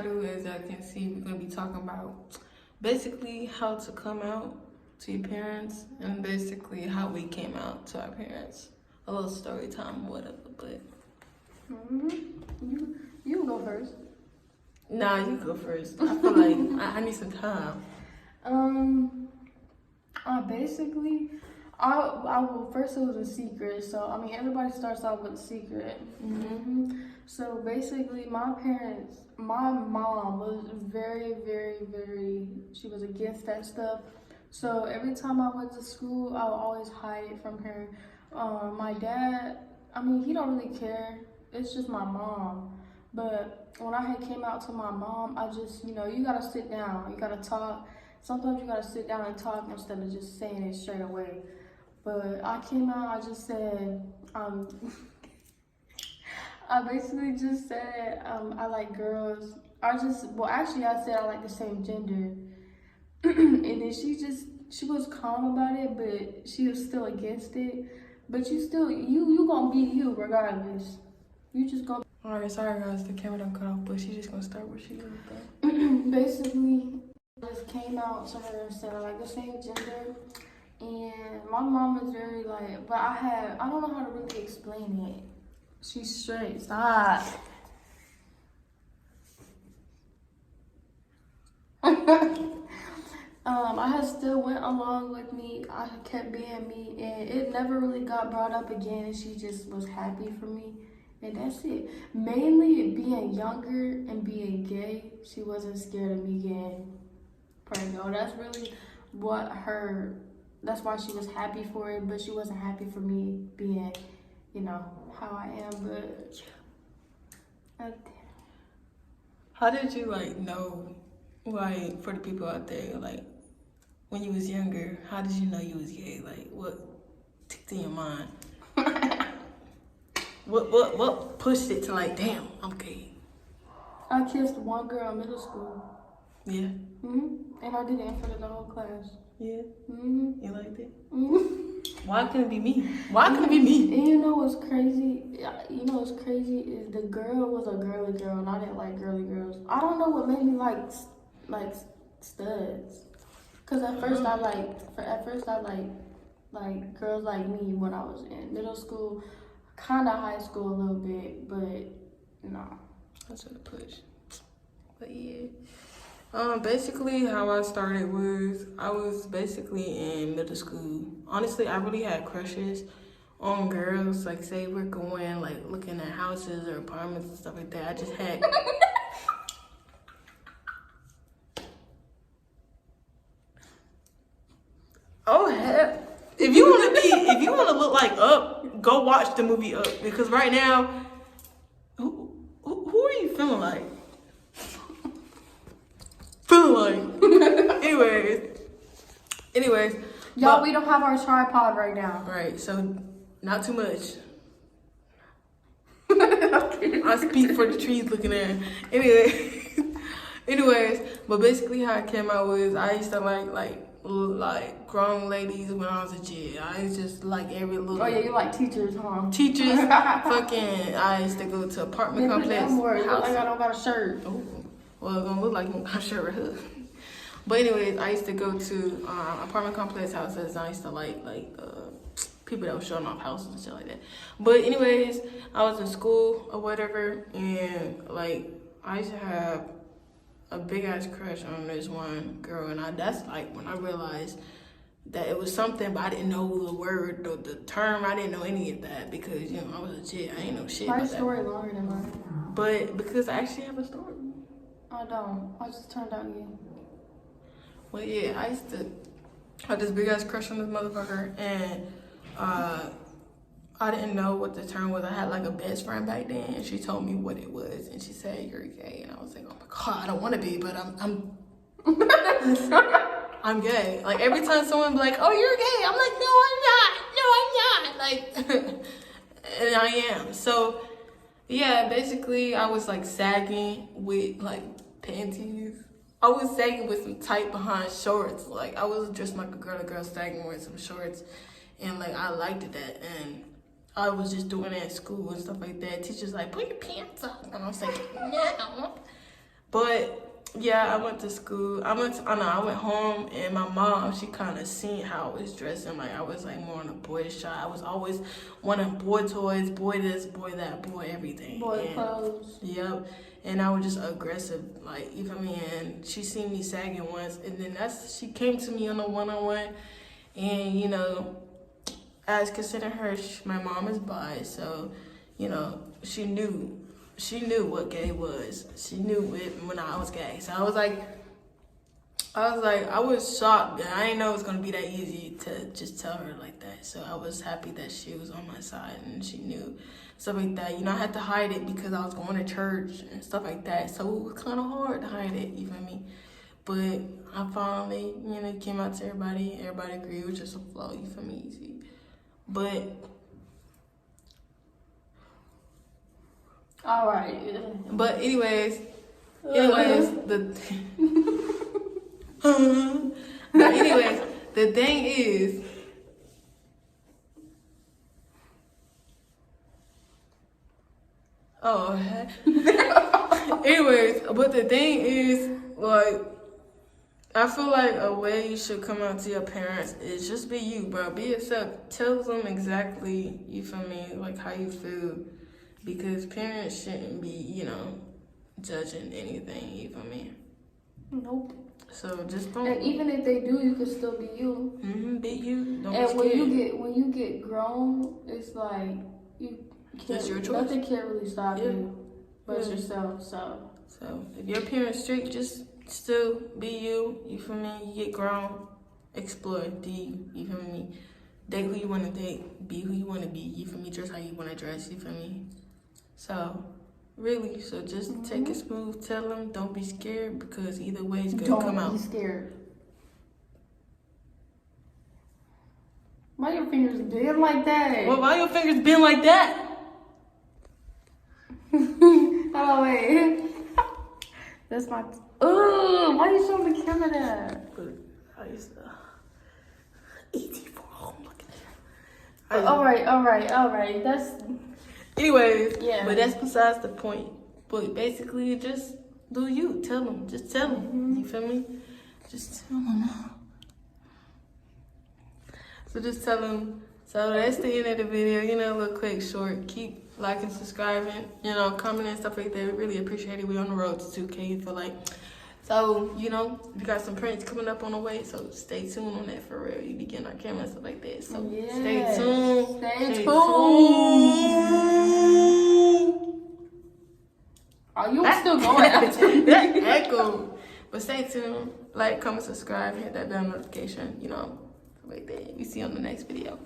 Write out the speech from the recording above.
title, as I can see, we're going to be talking about basically how to come out to your parents and basically how we came out to our parents. A little story time, whatever, but... You go first. Nah, you go first. I feel like I need some time. Basically, well, first it was a secret. So, I mean, everybody starts off with a secret. So, basically, my mom was very, very, very, she was against that stuff. So, every time I went to school, I would always hide it from her. My dad, I mean, he don't really care. It's just my mom. But when I had came out to my mom, I just, you gotta sit down. You gotta talk. Sometimes you gotta sit down and talk instead of just saying it straight away. But I came out, I just said, I basically just said I like girls. I said I like the same gender. And then she was calm about it, but she was still against it. But you gonna be you regardless. You just gonna. Alright, sorry guys, the camera don't cut off, but she's just gonna start where she is. Basically, I just came out to her and said I like the same gender. And my mom is very like, but I don't know how to really explain it. She's straight. Stop. I had still went along with me. I kept being me, and it never really got brought up again. And she just was happy for me, and that's it. Mainly being younger and being gay, she wasn't scared of me getting pregnant. That's really that's why she was happy for it, but she wasn't happy for me being, how I am. But how did you know, for the people out there, when you was younger, how did you know you was gay? What ticked in your mind? What pushed it to damn, I'm gay? I kissed one girl in middle school. Yeah. And I did it in front of the whole class. Yeah. You liked it? Why couldn't it be me? Why couldn't it be me? And you know what's crazy? What's crazy is the girl was a girly girl, and I didn't like girly girls. I don't know what made me like studs. Cause at first I liked girls like me when I was in middle school, kind of high school a little bit, but no. That's what I push. But yeah. Basically how I started was I was basically in middle school. Honestly, I really had crushes on girls. Say we're going looking at houses or apartments and stuff like that. I just had oh hell. If you wanna look like Up, go watch the movie Up. Because right now, who are you feeling like? Anyways. Y'all, we don't have our tripod right now. Right, so not too much. I speak for the trees looking at. Anyways, but basically how I came out was I used to like grown ladies when I was a kid. I used to just like every little. Oh yeah, you like teachers, huh? Teachers, fucking. I used to go to apartment complex. House. I don't got a shirt. Oh, well, it's gonna look like you don't got a shirt or hood. But anyways, I used to go to apartment complex houses. And I used to like people that were showing off houses and shit like that. But anyways, I was in school or whatever, and I used to have a big ass crush on this one girl, and that's when I realized that it was something, but I didn't know the word or the term. I didn't know any of that because I was a kid. I ain't know shit. My about story that. longer than mine. But because I actually have a story. I don't. I just turned out you. Well, yeah, I used to have this big ass crush on this motherfucker, and I didn't know what the term was. I had a best friend back then, and she told me what it was, and she said, "You're gay," and I was like, "Oh my god, I don't want to be, but I'm I'm gay." Every time someone be like, "Oh, you're gay," I'm like, "No, I'm not. No, I'm not." And I am. So yeah, basically, I was sagging with panties. I was sagging with some tight behind shorts. I was dressed like a girl sagging with some shorts. And I liked that. And I was just doing it at school and stuff like that. Teachers put your pants up. And I was like, no. But yeah, I went to school. I went home, and my mom, she kind of seen how I was dressing. Like, I was like more on a boyish side. I was always wanting boy toys, boy this, boy that, boy everything. Boy clothes. Yep. And I was just aggressive, like, you feel me? And she seen me sagging once, and then she came to me on a one-on-one, and, you know, as considering her, my mom is bi, so, you know, she knew what gay was. She knew it when I was gay. So I was shocked. I didn't know it was gonna be that easy to just tell her like that. So I was happy that she was on my side and she knew stuff like that. You know, I had to hide it because I was going to church and stuff like that. So it was kind of hard to hide it. You feel me? But I finally, you know, came out to everybody. Everybody agreed. It was just a flow. You feel me? Easy. But. All right. But anyways, but anyways, the thing is, anyways, but the thing is, like, I feel like a way you should come out to your parents is just be you, bro. Be yourself. Tell them exactly, you feel me, like how you feel. Because parents shouldn't be, you know, judging anything, you feel me? Nope. So just don't. And even if they do, you can still be you. Be you. Don't And be scared. when you get grown, it's like you can't. It's your choice. Nothing can really stop you, but Yeah. yourself. So if your parents strict, just still be you. You feel me? You get grown, explore, you feel me? Date who you want to date, be who you want to be. You feel me? Dress how you want to dress. You feel me? So, really, just take it smooth. Tell them, don't be scared, because either way it's gonna come out. Don't be scared. Why your fingers bend like that? Well, why your fingers bend like that? Oh wait, that's my. Ugh! Why you showing the camera that? I used to. 84 home looking All right. That's. Anyways, Yeah. But that's besides the point. But basically, just do you. Tell them. Just tell them. You feel me? Just tell them. So just tell them. So that's the end of the video. You know, a little quick, short. Keep liking, subscribing. You know, commenting, stuff like that. We really appreciate it. We on the road to 2K. You feel like. So, you know, we got some prints coming up on the way, so stay tuned on that for real. You be getting our camera and stuff like that. So Yes. stay tuned. Stay tuned. Are you still going after That echo. But stay tuned. Like, comment, subscribe, hit that bell notification, you know, stuff like that. We see you on the next video.